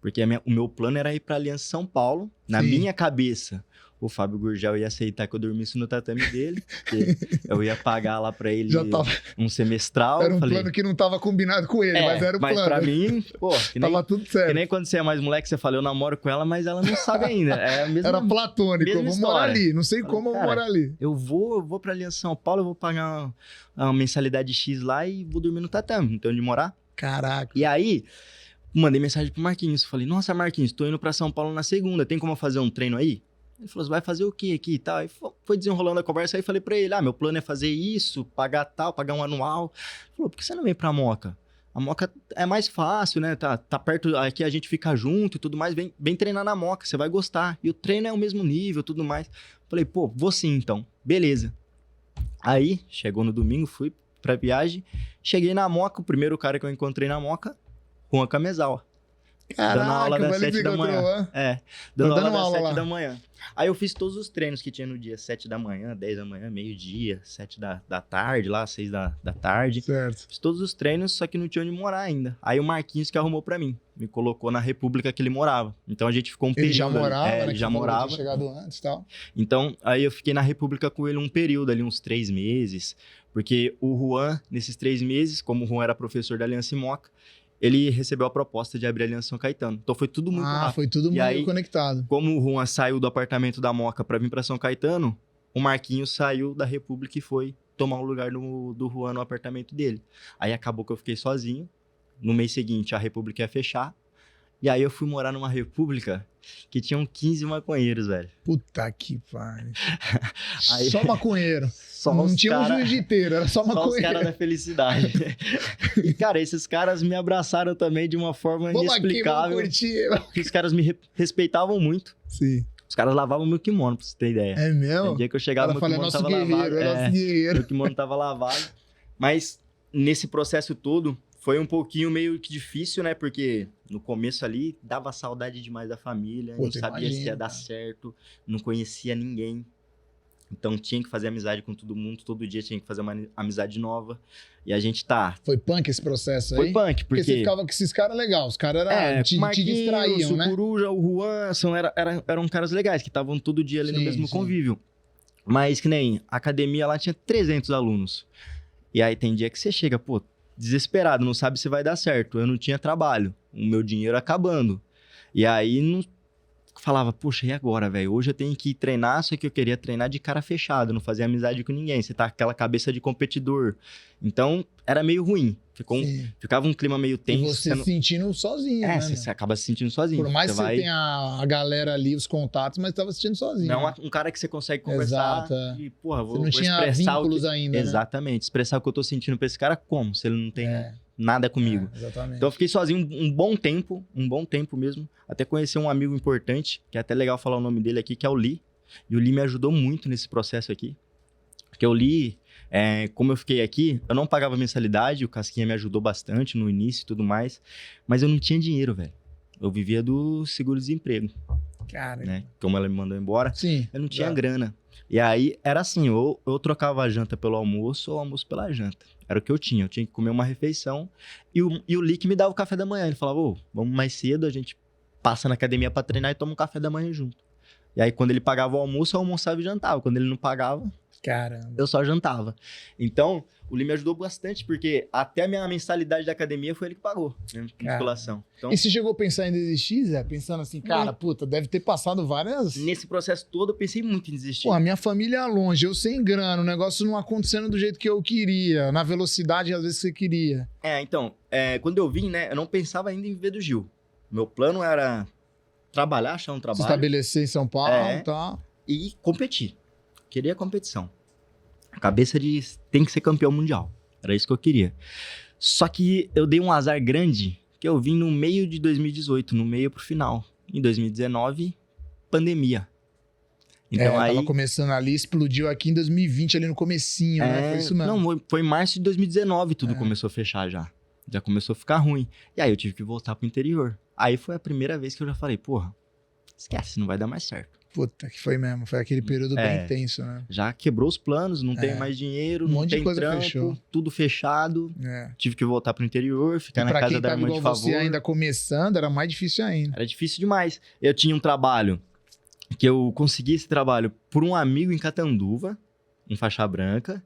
Porque o meu plano era ir pra Aliança São Paulo. Na Sim. minha cabeça, o Fábio Gurgel ia aceitar que eu dormisse no tatame dele. Porque eu ia pagar lá pra ele Já tava. um semestral. Era um Falei, plano que não tava combinado com ele, mas era o mas plano. pra mim, pô, que nem, Tava tudo que certo. nem quando você é mais moleque, você fala, eu namoro com ela, mas ela não sabe ainda. É a mesma... Era platônico. Eu mesma vou morar história. ali. Não sei Falei, como eu vou cara, morar ali. Eu vou pra Aliança São Paulo, eu vou pagar uma mensalidade X lá e vou dormir no tatame, não tem onde morar. Caraca. E aí, mandei mensagem pro Marquinhos. Falei, nossa, Marquinhos, tô indo pra São Paulo na segunda. Tem como eu fazer um treino aí? Ele falou, você vai fazer o quê aqui e tal? Aí foi desenrolando a conversa. Aí falei pra ele, meu plano é fazer isso, pagar tal, pagar um anual. Ele falou, por que você não vem pra Moca? A Moca é mais fácil, né? Tá perto, aqui a gente fica junto e tudo mais. Vem treinar na Moca, você vai gostar. E o treino é o mesmo nível e tudo mais. Falei, pô, vou sim então. Beleza. Aí, chegou no domingo, fui pra viagem. Cheguei na Moca, o primeiro cara que eu encontrei na Moca, Juan Kamezawa. Dando aula das 7 da manhã. Dando aula das 7 da manhã. Aí eu fiz todos os treinos que tinha no dia. 7 da manhã, 10 da manhã, meio-dia, 7 da tarde, lá, 6 da tarde. Certo. Fiz todos os treinos, só que não tinha onde morar ainda. Aí o Marquinhos que arrumou pra mim. Me colocou na república que ele morava. Então a gente ficou um período. Ele já morava, ali. né? Ele que já você falou que morava. tinha chegado antes e tal. Então, aí eu fiquei na república com ele um período ali, uns 3 meses. Porque o Juan, nesses 3 meses, como o Juan era professor da Aliança Moca, ele recebeu a proposta de abrir a Aliança São Caetano. Então foi tudo muito rápido. Foi tudo E meio aí, conectado. como o Juan saiu do apartamento da Moca pra vir pra São Caetano, o Marquinhos saiu da República e foi tomar o lugar do Juan no apartamento dele. Aí acabou que eu fiquei sozinho. No mês seguinte, a República ia fechar. E aí eu fui morar numa República que tinham 15 maconheiros, velho. Puta que pariu. Aí- Só maconheiro. Só Não os tinha um cara- jiu-jiteiro, era só Só os maconheiro. caras da felicidade. E, cara, esses caras me abraçaram também de uma forma Vamos aqui, vamos inexplicável. curtir. Porque os caras me respeitavam muito. Sim. Os caras lavavam meu kimono, pra você ter ideia. É mesmo? No dia que eu O chegava, cara meu fala, é kimono nosso tava guerreiro, lavado. é nosso guerreiro. Meu kimono tava lavado. Mas nesse processo todo, foi um pouquinho meio que difícil, né? Porque no começo ali, dava saudade demais da família. Pô, não tu sabia se ia imagina, dar cara. certo. Não conhecia ninguém. Então tinha que fazer amizade com todo mundo. Todo dia tinha que fazer uma amizade nova. E a gente tá... Foi punk esse processo Foi aí? punk, Porque você porque... ficava com esses caras legais, os caras te Marquinhos, distraíam, o né? Coruja, o Juan, eram caras legais, que estavam todo dia ali no Sim, mesmo sim. convívio. Mas que nem, a academia lá tinha 300 alunos. E aí tem dia que você chega, pô, desesperado, não sabe se vai dar certo. Eu não tinha trabalho, o meu dinheiro acabando. E aí não falava, poxa, e agora, velho? Hoje eu tenho que ir treinar, só que eu queria treinar de cara fechada, não fazer amizade com ninguém. Você tá com aquela cabeça de competidor. Então, era meio ruim. Sim. Ficava um clima meio E tenso. você você se sentindo sozinho, né? você meu? acaba se sentindo sozinho. Por mais que você vai... você tenha a galera ali, os contatos, mas tava se sentindo sozinho. Não né? um cara que você consegue conversar Exato, é. e, porra, Você vou não tinha expressar vínculos o que... ainda, né? Exatamente. Expressar o que eu tô sentindo pra esse cara como? Se ele não tem É. nada comigo. Exatamente. Então eu fiquei sozinho um bom tempo mesmo, até conhecer um amigo importante, que é até legal falar o nome dele aqui, que é o Lee. E o Lee me ajudou muito nesse processo aqui. Porque o Lee, como eu fiquei aqui, eu não pagava mensalidade, o Casquinha me ajudou bastante no início e tudo mais, mas eu não tinha dinheiro, velho. Eu vivia do seguro-desemprego, Cara, né? Como ela me mandou embora, sim. eu não tinha Já. grana. E aí, era assim, ou eu trocava a janta pelo almoço ou o almoço pela janta. Era o que eu tinha que comer uma refeição. E o Lee que me dava o café da manhã. Ele falava, ô, vamos mais cedo, a gente passa na academia pra treinar e toma um café da manhã junto. E aí, quando ele pagava o almoço, eu almoçava e jantava. Quando ele não pagava, Caramba. eu só jantava. Então, o Lee me ajudou bastante, porque até a minha mensalidade da academia foi ele que pagou, né? Musculação. Então, E você chegou a pensar em desistir, Zé? Pensando assim, cara, puta, deve ter passado várias... nesse processo todo, eu pensei muito em desistir. Pô, a minha família é longe, eu sem grana, o negócio não acontecendo do jeito que eu queria, na velocidade às vezes que você queria. Então, quando eu vim, né, eu não pensava ainda em viver do Gil. Meu plano era trabalhar, achar um Se trabalho estabelecer em São Paulo É. e tal. e competir. Queria competição. A cabeça de tem que ser campeão mundial. Era isso que eu queria. Só que eu dei um azar grande, que eu vim no meio de 2018, no meio pro final. Em 2019, pandemia. Então aí... Tava começando ali, explodiu aqui em 2020, ali no comecinho, né? Foi isso mesmo. Não, foi em março de 2019 tudo É. começou a fechar já. Já começou a ficar ruim. E aí eu tive que voltar pro interior. Aí foi a primeira vez que eu já falei, porra, esquece, não vai dar mais certo. Puta, que foi mesmo. Foi aquele período bem É. intenso, né? Já quebrou os planos, não tenho mais dinheiro, Um não monte de tem coisa trampo, fechou. tudo fechado. É. Tive que voltar pro interior, E ficar na pra casa quem da tava irmã igual de você favor. ainda começando, era mais difícil ainda. Era difícil demais. Eu tinha um trabalho, que eu consegui esse trabalho por um amigo em Catanduva, em faixa branca,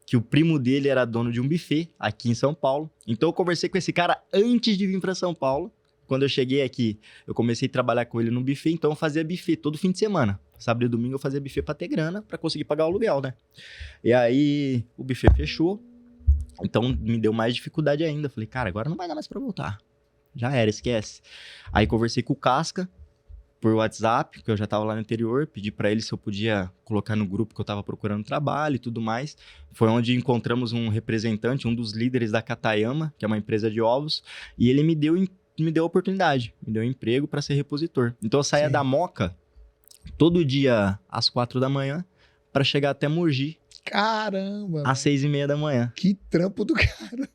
que o primo dele era dono de um buffet aqui em São Paulo. Então eu conversei com esse cara antes de vir para São Paulo. Quando eu cheguei aqui, eu comecei a trabalhar com ele no buffet, então eu fazia buffet todo fim de semana. Sábado e domingo eu fazia buffet pra ter grana, pra conseguir pagar o aluguel, né? E aí o buffet fechou, então me deu mais dificuldade ainda. Falei, cara, agora não vai dar mais pra voltar. Já era, esquece. Aí conversei com o Casca por WhatsApp, porque eu já tava lá no interior, pedi pra ele se eu podia colocar no grupo que eu tava procurando trabalho e tudo mais. Foi onde encontramos um representante, um dos líderes da Katayama, que é uma empresa de ovos, e ele me deu a oportunidade, me deu um emprego para ser repositor. Então eu saía Sim. da Moca todo dia às 4 da manhã para chegar até Mogi Caramba! às 6:30 da manhã. Que trampo do cara.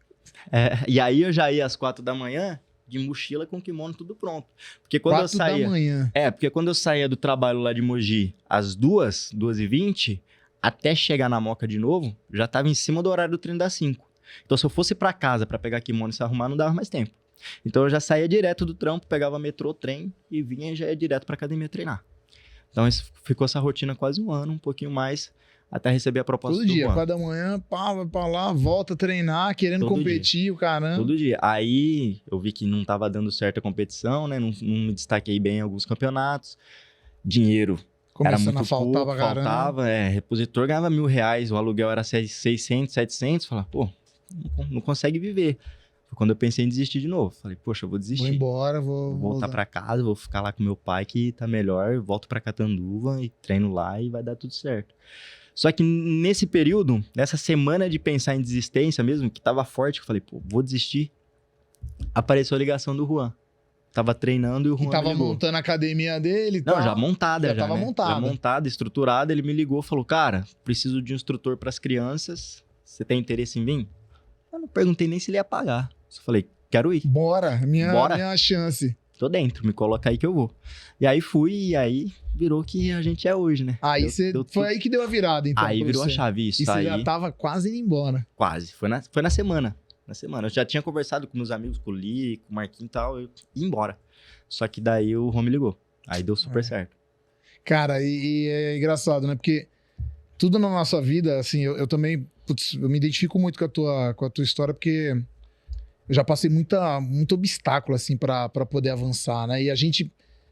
E aí eu já ia às 4 da manhã de mochila com kimono tudo pronto. Porque quando eu 4 da saía... manhã. Porque quando eu saía do trabalho lá de Mogi às 2h20, até chegar na Moca de novo, já tava em cima do horário do treino das 5. Então se eu fosse para casa para pegar kimono e se arrumar, não dava mais tempo. Então eu já saía direto do trampo, pegava metrô, trem e vinha e já ia direto pra academia treinar. Então isso ficou essa rotina quase um ano, um pouquinho mais, até receber a proposta Todo do dia, Juan. 4 da manhã, pá, vai pra lá, volta a treinar, querendo Todo competir, o caramba. Todo dia. Aí eu vi que não tava dando certo a competição, né? Não me destaquei bem em alguns campeonatos. Dinheiro era Começando muito a faltar pouco, pra caramba. faltava. Repositor ganhava R$1.000, o aluguel era 600, 700. Falava, pô, não consegue viver. Foi quando eu pensei em desistir de novo. Falei, poxa, eu vou desistir. Vou embora, vou Vou voltar pra casa, vou ficar lá com meu pai que tá melhor, volto pra Catanduva e treino lá e vai dar tudo certo. Só que nesse período, nessa semana de pensar em desistência mesmo, que tava forte, eu falei, pô, vou desistir. Apareceu a ligação do Juan. Tava treinando e o Juan E tava me ligou. montando a academia dele e Não, tal. já montada, Já já, tava né? montada. Já montada, estruturada. Ele me ligou e falou, cara, preciso de um instrutor pras crianças. Você tem interesse em vir? Eu não perguntei nem se ele ia pagar. Só falei, quero ir. Bora, Bora. minha chance. Tô dentro, me coloca aí que eu vou. E aí fui, e aí virou que a gente é hoje, né? Aí Deu foi aí que deu a virada, então. Aí pra virou você. a chave, isso E você aí. já tava quase indo embora. Quase. Foi na semana. Na semana. Eu já tinha conversado com meus amigos, com o Li, com o Marquinhos e tal, eu ia embora. Só que daí o Juan me ligou. Aí deu super certo. Cara, e é engraçado, né? Porque tudo na nossa vida, assim, eu também, putz, eu me identifico muito com a tua história, porque eu já passei muito obstáculo, assim, pra poder avançar, né? E a gente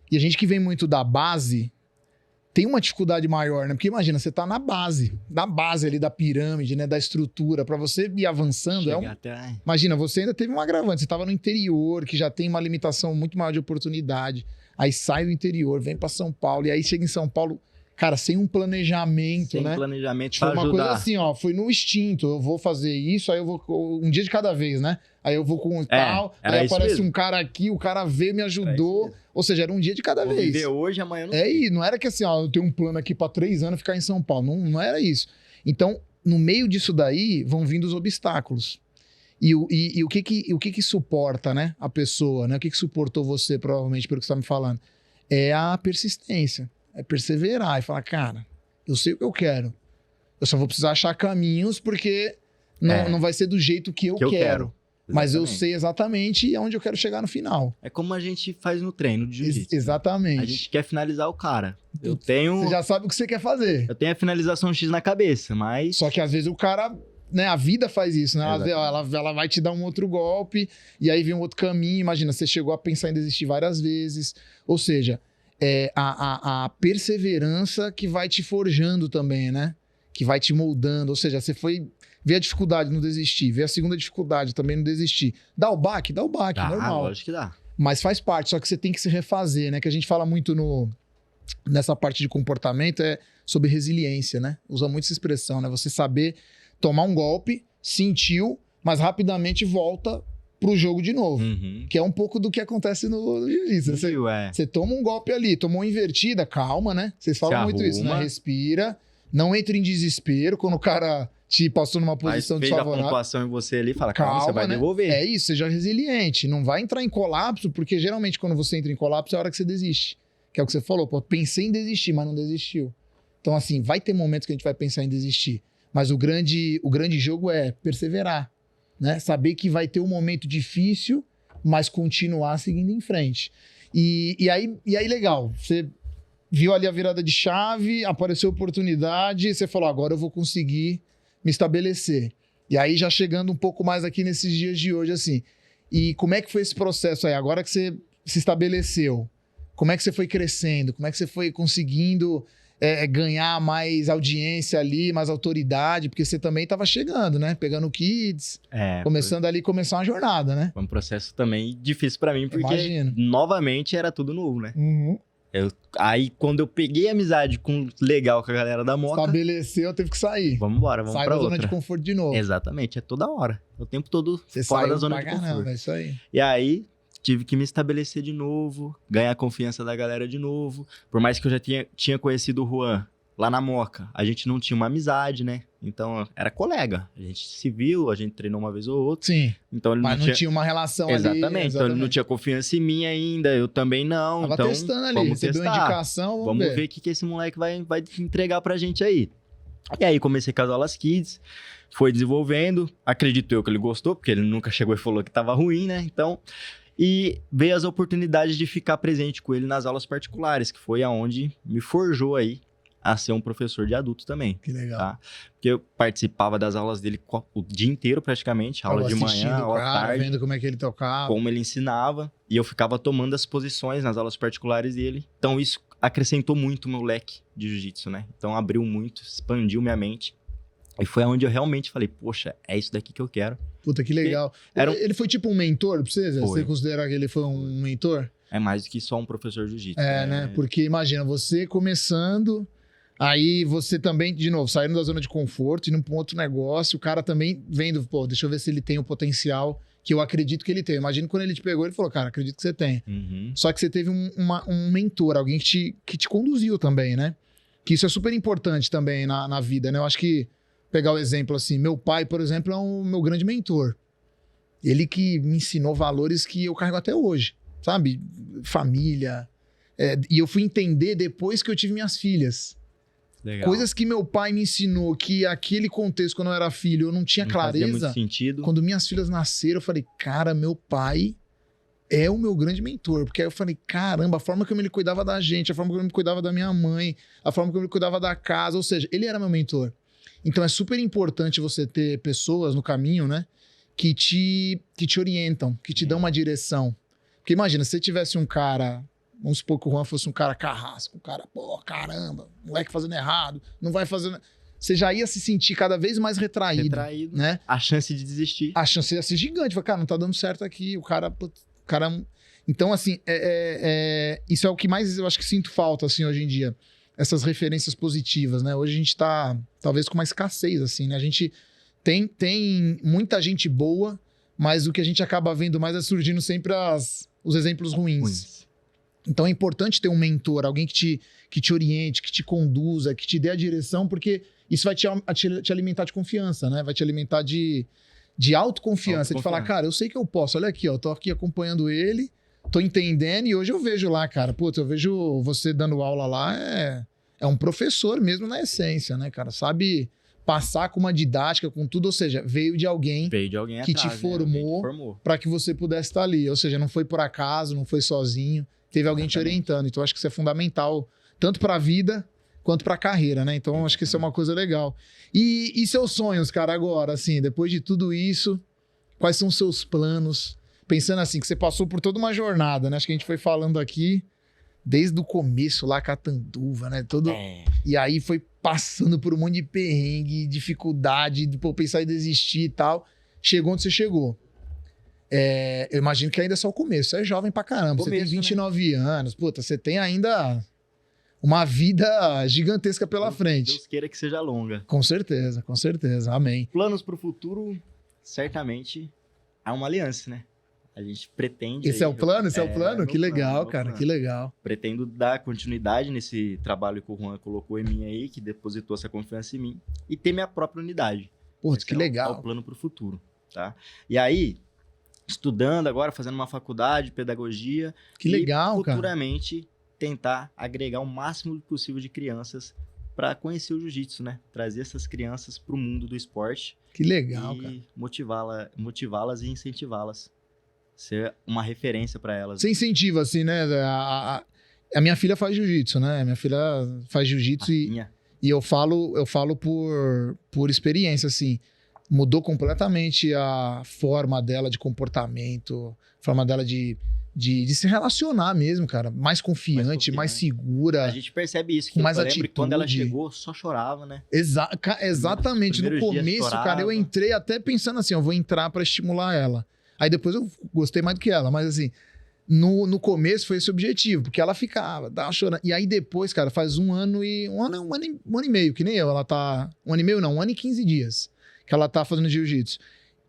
que vem muito da base tem uma dificuldade maior, né? Porque imagina, você tá na base ali da pirâmide, né? Da estrutura, pra você ir avançando, Chegar até... Imagina, você ainda teve um agravante, você tava no interior, que já tem uma limitação muito maior de oportunidade, aí sai do interior, vem pra São Paulo, e aí chega em São Paulo, cara, sem um planejamento, Sem né? planejamento Foi pra uma ajudar. coisa assim, ó, foi no instinto, eu vou fazer isso, aí eu vou, um dia de cada vez, né? Aí eu vou com tal, era aí isso aparece mesmo. um cara aqui, o cara veio, me ajudou, ou seja, era um dia de cada Vou vez. viver hoje, amanhã não É isso, não era que assim, ó, eu tenho um plano aqui pra 3 anos ficar em São Paulo, não era isso. Então, no meio disso daí, vão vindo os obstáculos. E o que suporta, né, a pessoa, né? O que suportou você, provavelmente, pelo que você tá me falando? É a persistência, é perseverar e falar, cara, eu sei o que eu quero. Eu só vou precisar achar caminhos porque não vai ser do jeito que eu quero. Mas eu Exatamente. sei exatamente aonde eu quero chegar no final. É como a gente faz no treino de jiu-jitsu. Exatamente. A gente quer finalizar o cara. Eu Você tenho já sabe o que você quer fazer. a finalização X na cabeça, mas... Só que às vezes o cara, né, a vida faz isso, né? Ela vai te dar um outro golpe e aí vem um outro caminho. Imagina, você chegou a pensar em desistir várias vezes. Ou seja, é a perseverança que vai te forjando também, né? Que vai te moldando. Ou seja, você foi ver a dificuldade, não desistir. Ver a segunda dificuldade, também não desistir. Dá o baque, normal. Lógico que dá. Mas faz parte, só que você tem que se refazer, né? Que a gente fala muito nessa parte de comportamento é sobre resiliência, né? Usa muito essa expressão, né? Você saber tomar um golpe, sentiu, mas rapidamente volta pro jogo de novo. Uhum. Que é um pouco do que acontece no jiu-jitsu. Você toma um golpe ali, tomou uma invertida, calma, né? Vocês falam muito isso, né? Respira, não entre em desespero quando o cara te passou numa posição fez a desfavorável. pontuação em você ali, fala, calma, você vai devolver. É isso, seja resiliente. Não vai entrar em colapso, porque geralmente quando você entra em colapso é a hora que você desiste. Que é o que você falou, pô, pensei em desistir, mas não desistiu. Então, assim, vai ter momentos que a gente vai pensar em desistir. Mas o grande jogo é perseverar, né? Saber que vai ter um momento difícil, mas continuar seguindo em frente. E aí, legal, você viu ali a virada de chave, apareceu a oportunidade, você falou, agora eu vou conseguir me estabelecer. E aí, já chegando um pouco mais aqui nesses dias de hoje, assim, e como é que foi esse processo aí? Agora que você se estabeleceu, como é que você foi crescendo? Como é que você foi conseguindo ganhar mais audiência ali, mais autoridade? Porque você também estava chegando, né? Pegando kids, começando ali, começar uma jornada, né? Foi um processo também difícil pra mim, porque novamente era tudo novo, né? Uhum. Aí, quando eu peguei amizade legal com a galera da Moca... Estabeleceu, teve que sair. Vamos embora, vamos pra outra. Sai da zona de conforto de novo. Exatamente, é toda hora. O tempo todo você fora da zona de conforto. conforto. É isso aí. E aí, tive que me estabelecer de novo, ganhar a confiança da galera de novo. Por mais que eu já tinha conhecido o Juan lá na Moca, a gente não tinha uma amizade, né? Então, era colega. A gente se viu, a gente treinou uma vez ou outra. Sim, então, ele mas não tinha uma relação ali. Exatamente. Então, ele não tinha confiança em mim ainda, eu também não. Tava então, testando ali, recebeu uma indicação, vamos ver o que esse moleque vai entregar pra gente aí. E aí, comecei com as aulas kids, foi desenvolvendo. Acredito eu que ele gostou, porque ele nunca chegou e falou que tava ruim, né? Então... E veio as oportunidades de ficar presente com ele nas aulas particulares, que foi aonde me forjou aí a ser um professor de adulto também. Que legal. Tá? Porque eu participava das aulas dele o dia inteiro praticamente, aula de manhã, aula à tarde. Vendo como é que ele tocava. Como ele ensinava, e eu ficava tomando as posições nas aulas particulares dele. Então isso acrescentou muito o meu leque de jiu-jitsu, né? Então abriu muito, expandiu minha mente. E foi onde eu realmente falei, poxa, é isso daqui que eu quero. Puta, que legal. Ele foi tipo um mentor pra você? Você considera que ele foi um mentor? É mais do que só um professor de jiu-jitsu. Né? Porque imagina, você começando, aí você também, de novo, saindo da zona de conforto, indo pra um outro negócio, o cara também vendo, pô, deixa eu ver se ele tem o potencial que eu acredito que ele tem. Imagina quando ele te pegou, ele falou, cara, acredito que você tem. Só que você teve um mentor, alguém que te conduziu também, né? Que isso é super importante também na vida, né? Eu acho que, pegar o exemplo assim, meu pai, por exemplo, é o meu grande mentor. Ele que me ensinou valores que eu carrego até hoje, sabe? Família. E eu fui entender depois que eu tive minhas filhas. Legal. Coisas que meu pai me ensinou, que aquele contexto, quando eu era filho, eu não tinha clareza. Fazia muito sentido. Quando minhas filhas nasceram, eu falei, cara, meu pai é o meu grande mentor. Porque aí eu falei, caramba, a forma como ele cuidava da gente, a forma como ele cuidava da minha mãe, a forma como ele cuidava da casa, ou seja, ele era meu mentor. Então é super importante você ter pessoas no caminho, né? Que te orientam, que te dão uma direção. Porque imagina, se você tivesse um cara, vamos supor que o Juan fosse um cara carrasco, um cara, pô, caramba, moleque fazendo errado, não vai fazendo... Você já ia se sentir cada vez mais retraído, né? A chance de desistir. A chance ia ser gigante. Cara, não tá dando certo aqui, o cara... Então, assim, isso é o que mais eu acho que sinto falta, assim, hoje em dia. Essas referências positivas, né? Hoje a gente tá, talvez, com uma escassez, assim, né? A gente tem muita gente boa, mas o que a gente acaba vendo mais é surgindo sempre os exemplos ruins. Então é importante ter um mentor, alguém que te oriente, que te conduza, que te dê a direção, porque isso vai te alimentar de confiança, né? Vai te alimentar de autoconfiança, de falar, cara, eu sei que eu posso, olha aqui, ó, tô aqui acompanhando ele, tô entendendo, e hoje eu vejo lá, cara, putz, eu vejo você dando aula lá, é um professor mesmo na essência, né, cara? Sabe passar com uma didática, com tudo, ou seja, veio de alguém que te formou para que você pudesse estar ali, ou seja, não foi por acaso, não foi sozinho, teve alguém te orientando. Então acho que isso é fundamental, tanto para a vida quanto para a carreira, né? Então acho que isso é uma coisa legal. E seus sonhos, cara, agora, assim, depois de tudo isso, quais são os seus planos? Pensando assim, que você passou por toda uma jornada, né? Acho que a gente foi falando aqui desde o começo lá, Catanduva, né? E aí foi passando por um monte de perrengue, dificuldade, de pensar em desistir e tal. Chegou onde você chegou. Eu imagino que ainda é só o começo. Você é jovem pra caramba. Você tem 29 anos. Puta, você tem ainda uma vida gigantesca pela frente. Deus queira que seja longa. Com certeza, com certeza. Amém. Planos pro futuro, certamente, há uma aliança, né? A gente pretende... Esse é o plano? Esse é o plano? Que legal, cara. Que legal. Pretendo dar continuidade nesse trabalho que o Juan colocou em mim aí, que depositou essa confiança em mim, e ter minha própria unidade. Putz, que legal. É o plano pro futuro, tá? E aí, estudando agora, fazendo uma faculdade, pedagogia. Que legal, cara. E futuramente tentar agregar o máximo possível de crianças para conhecer o jiu-jitsu, né? Trazer essas crianças pro mundo do esporte. Que legal, cara. E motivá-las e incentivá-las. Ser uma referência para elas. Você incentiva, assim, né? A minha filha faz jiu-jitsu, né? Minha filha faz jiu-jitsu e eu falo por experiência, assim. Mudou completamente a forma dela de comportamento, a forma dela de se relacionar mesmo, cara. Mais confiante, mais segura. A gente percebe isso. Que mais eu lembro atitude. Que quando ela chegou, só chorava, né? Exatamente. No começo, cara, eu entrei até pensando assim, eu vou entrar para estimular ela. Aí depois eu gostei mais do que ela, mas assim, no começo foi esse o objetivo, porque ela ficava, tava chorando. E aí depois, cara, faz um ano e meio, que nem eu, ela tá... 1 ano e meio não, 1 ano e 15 dias que ela tá fazendo jiu-jitsu.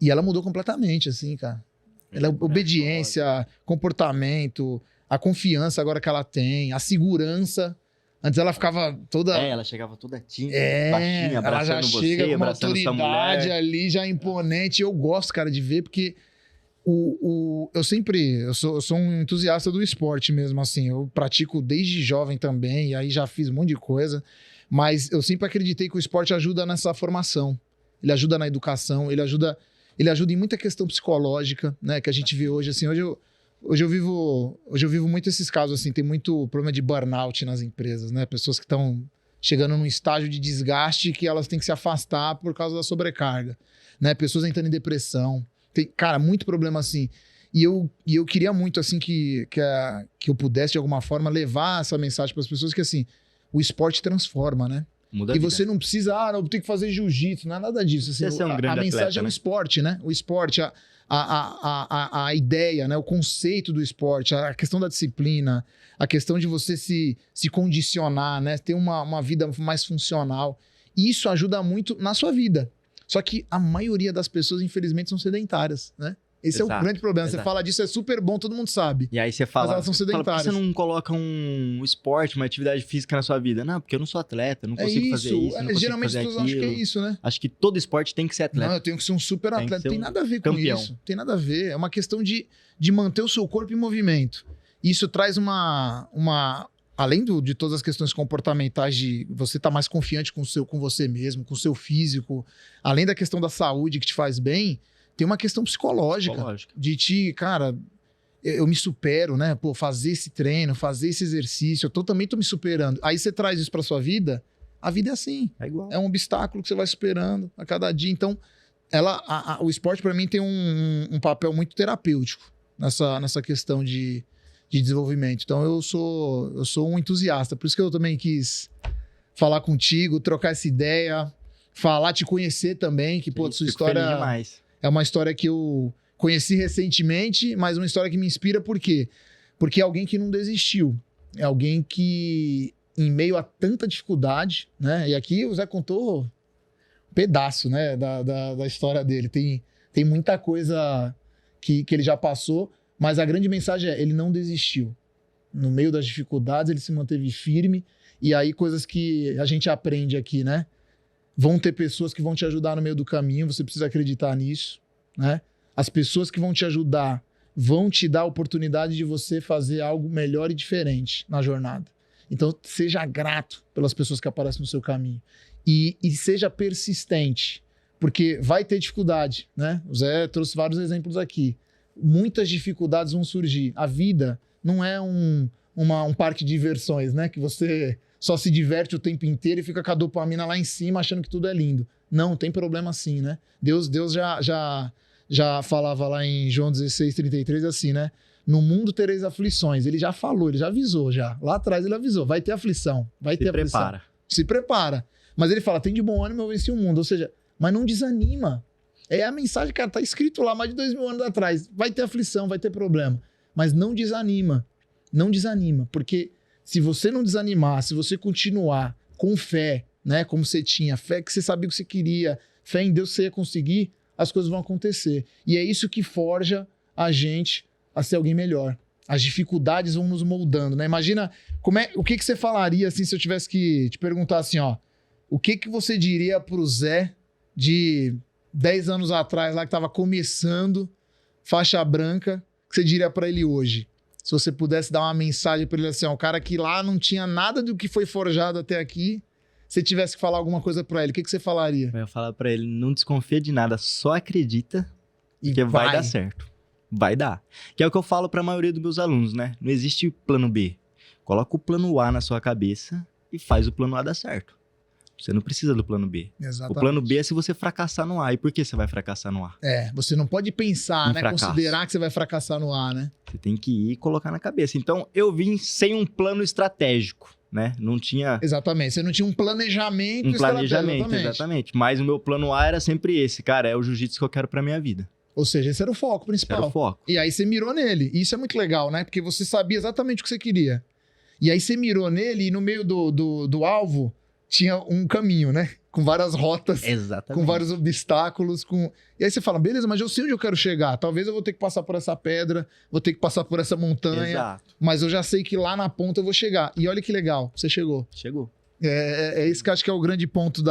E ela mudou completamente, assim, cara. Ela, obediência, comportamento, a confiança agora que ela tem, a segurança. Antes ela ficava toda... ela chegava toda tímida, baixinha, abraçando ela já chega você, com uma autoridade ali, já imponente. Eu gosto, cara, de ver, porque eu sou um entusiasta do esporte mesmo, assim. Eu pratico desde jovem também, e aí já fiz um monte de coisa. Mas eu sempre acreditei que o esporte ajuda nessa formação. Ele ajuda na educação, ele ajuda em muita questão psicológica, né? Que a gente vê hoje, assim. Hoje eu vivo muito esses casos, assim. Tem muito problema de burnout nas empresas, né? Pessoas que estão chegando num estágio de desgaste que elas têm que se afastar por causa da sobrecarga, né? Pessoas entrando em depressão. Tem, cara, muito problema assim. E eu queria muito, assim, que eu pudesse, de alguma forma, levar essa mensagem para as pessoas que, assim, o esporte transforma, né? Muda E a vida. você não precisa, não, eu tenho que fazer jiu-jitsu, não é nada disso. Assim, Você é um a grande mensagem atleta, é o né? esporte, né? O esporte, a ideia, né? O conceito do esporte, a questão da disciplina, a questão de você se condicionar, né? Ter uma vida mais funcional. E isso ajuda muito na sua vida. Só que a maioria das pessoas, infelizmente, são sedentárias, né? Esse é o Exato, grande problema. Você exato. fala disso, é super bom, todo mundo sabe. E aí você Mas fala, elas são por que sedentárias. você não coloca um esporte, uma atividade física na sua vida? Não, porque eu não sou atleta, não consigo fazer isso, não consigo Geralmente fazer as pessoas acham que é aquilo. isso, né? Acho que todo esporte tem que ser atleta. Não, eu tenho que ser um super Tem que atleta. ser Tem um nada a ver campeão. com isso. Tem nada a ver. É uma questão de manter o seu corpo em movimento. Isso traz além de todas as questões comportamentais de você estar mais confiante com você mesmo, com o seu físico, além da questão da saúde que te faz bem, tem uma questão psicológica. De cara, eu me supero, né? Pô, fazer esse treino, fazer esse exercício, eu também tô me superando. Aí você traz isso pra sua vida, a vida é assim. É igual. É um obstáculo que você vai superando a cada dia. Então, o esporte pra mim tem um papel muito terapêutico nessa questão de desenvolvimento. Então, eu sou um entusiasta. Por isso que eu também quis falar contigo, trocar essa ideia, te conhecer também, que, pô, sua história Feliz demais. é uma história que eu conheci recentemente, mas uma história que me inspira por quê? Porque é alguém que não desistiu. É alguém que, em meio a tanta dificuldade, né? E aqui o Zé contou um pedaço, né, da história dele. Tem muita coisa que ele já passou, mas a grande mensagem é: ele não desistiu. No meio das dificuldades, ele se manteve firme. E aí, coisas que a gente aprende aqui, né? Vão ter pessoas que vão te ajudar no meio do caminho, você precisa acreditar nisso, né? As pessoas que vão te ajudar vão te dar a oportunidade de você fazer algo melhor e diferente na jornada. Então, seja grato pelas pessoas que aparecem no seu caminho. E seja persistente, porque vai ter dificuldade, né? O Zé trouxe vários exemplos aqui. Muitas dificuldades vão surgir. A vida não é um parque de diversões, né? Que você só se diverte o tempo inteiro e fica com a dopamina lá em cima achando que tudo é lindo. Não, tem problema sim, né? Deus já falava lá em João 16:33 assim, né? No mundo tereis aflições. Ele já falou, ele já avisou já. Lá atrás ele avisou, vai ter aflição, vai ter aflição. Prepara. Se prepara. Mas ele fala, tem de bom ânimo, eu venci o mundo. Ou seja, mas não desanima. É a mensagem, cara, tá escrito lá mais de 2000 anos atrás. Vai ter aflição, vai ter problema. Mas não desanima. Não desanima, porque se você não desanimar, se você continuar com fé, né, como você tinha, fé que você sabia o que você queria, fé em Deus que você ia conseguir, as coisas vão acontecer. E é isso que forja a gente a ser alguém melhor. As dificuldades vão nos moldando, né? Imagina, o que você falaria assim, se eu tivesse que te perguntar assim, ó, o que você diria pro Zé de 10 anos atrás, lá que tava começando, faixa branca, que você diria pra ele hoje? Se você pudesse dar uma mensagem pra ele assim, ó, o cara que lá não tinha nada do que foi forjado até aqui, se tivesse que falar alguma coisa pra ele, o que você falaria? Eu ia falar pra ele, não desconfia de nada, só acredita E que vai dar certo. Vai dar. Que é o que eu falo pra maioria dos meus alunos, né? Não existe plano B. Coloca o plano A na sua cabeça e faz o plano A dar certo. Você não precisa do plano B. Exatamente. O plano B é se você fracassar no A. E por que você vai fracassar no A? Você não pode pensar, né? Fracasso. Considerar que você vai fracassar no A, né? Você tem que ir e colocar na cabeça. Então, eu vim sem um plano estratégico, né? Não tinha Exatamente. Você não tinha um planejamento. um planejamento, exatamente. Mas o meu plano A era sempre esse, cara. É o jiu-jitsu que eu quero pra minha vida. Ou seja, esse era o foco principal. Era o foco. E aí você mirou nele. E isso é muito legal, né? Porque você sabia exatamente o que você queria. E aí você mirou nele e no meio do alvo tinha um caminho, né? Com várias rotas, Exatamente. com vários obstáculos. E aí você fala, beleza, mas eu sei onde eu quero chegar. Talvez eu vou ter que passar por essa pedra, vou ter que passar por essa montanha. Exato. Mas eu já sei que lá na ponta eu vou chegar. E olha que legal, você chegou. Chegou. É isso que eu acho que é o grande ponto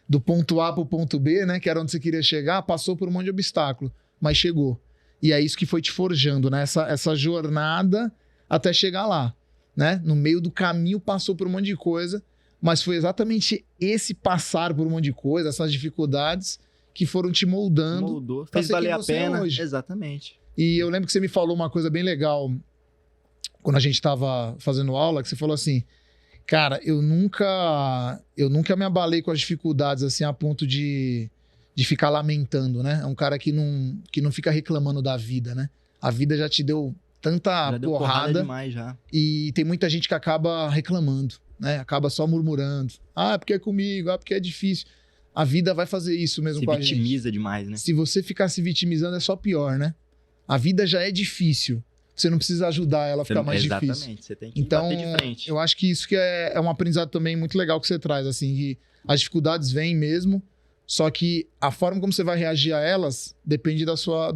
do ponto A pro ponto B, né? Que era onde você queria chegar, passou por um monte de obstáculo, mas chegou. E é isso que foi te forjando, né? Essa jornada até chegar lá, né? No meio do caminho passou por um monte de coisa, mas foi exatamente esse passar por um monte de coisa, essas dificuldades que foram te moldando. Moldou, pra fez ser valer quem a você é pena. hoje. Exatamente. E eu lembro que você me falou uma coisa bem legal quando a gente tava fazendo aula, que você falou assim, Cara, eu nunca me abalei com as dificuldades assim a ponto de ficar lamentando, né? É um cara que não fica reclamando da vida, né? A vida já te deu tanta Já deu porrada porrada demais já. e tem muita gente que acaba reclamando, né? Acaba só murmurando. Ah, porque é comigo, ah, porque é difícil. A vida vai fazer isso mesmo Se com a gente. vitimiza demais, né? Se você ficar se vitimizando é só pior, né? A vida já é difícil. Você não precisa ajudar ela a ficar mais difícil. Exatamente, você tem que Então, bater de frente. eu acho que isso que é um aprendizado também muito legal que você traz, assim, que as dificuldades vêm mesmo, só que a forma como você vai reagir a elas depende da sua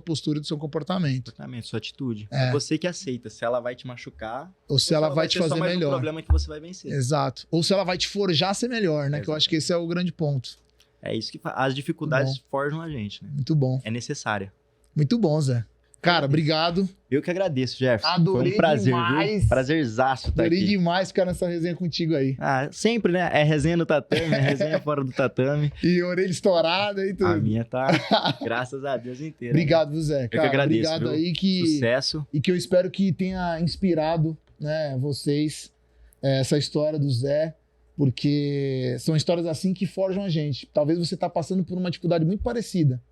postura e do seu comportamento. Exatamente, sua atitude. É. É você que aceita se ela vai te machucar Ou se ela vai te ser só fazer mais melhor. um problema que você vai vencer. Exato. Ou se ela vai te forjar a ser melhor, né? Que eu acho que esse é o grande ponto. É isso que as dificuldades forjam a gente, né? Muito bom. É necessária. Muito bom, Zé. Cara, obrigado. Eu que agradeço, Jeff. Adorei Foi um prazer, demais. viu? Prazerzaço estar Adorei aqui. demais ficar nessa resenha contigo aí. Ah, sempre, né? É resenha no tatame, é resenha fora do tatame. E orelha estourada e tudo. A minha tá, graças a Deus, inteira. Obrigado, Zé. Cara, Eu que agradeço, obrigado viu? aí Sucesso. e que eu espero que tenha inspirado, né, vocês, essa história do Zé, porque são histórias assim que forjam a gente. Talvez você tá passando por uma dificuldade muito parecida,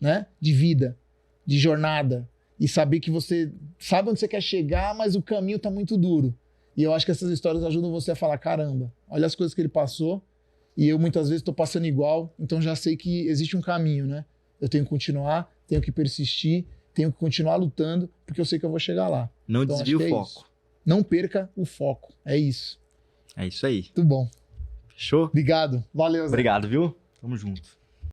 né? De vida, de jornada, e saber que você sabe onde você quer chegar, mas o caminho tá muito duro. E eu acho que essas histórias ajudam você a falar, caramba, olha as coisas que ele passou, e eu muitas vezes tô passando igual, então já sei que existe um caminho, né? Eu tenho que continuar, tenho que persistir, tenho que continuar lutando, porque eu sei que eu vou chegar lá. Não Então, desvie o acho que é foco. isso. Não perca o foco. É isso. É isso aí. Muito bom. Fechou? Obrigado. Valeu, Zé. Obrigado, viu? Tamo junto.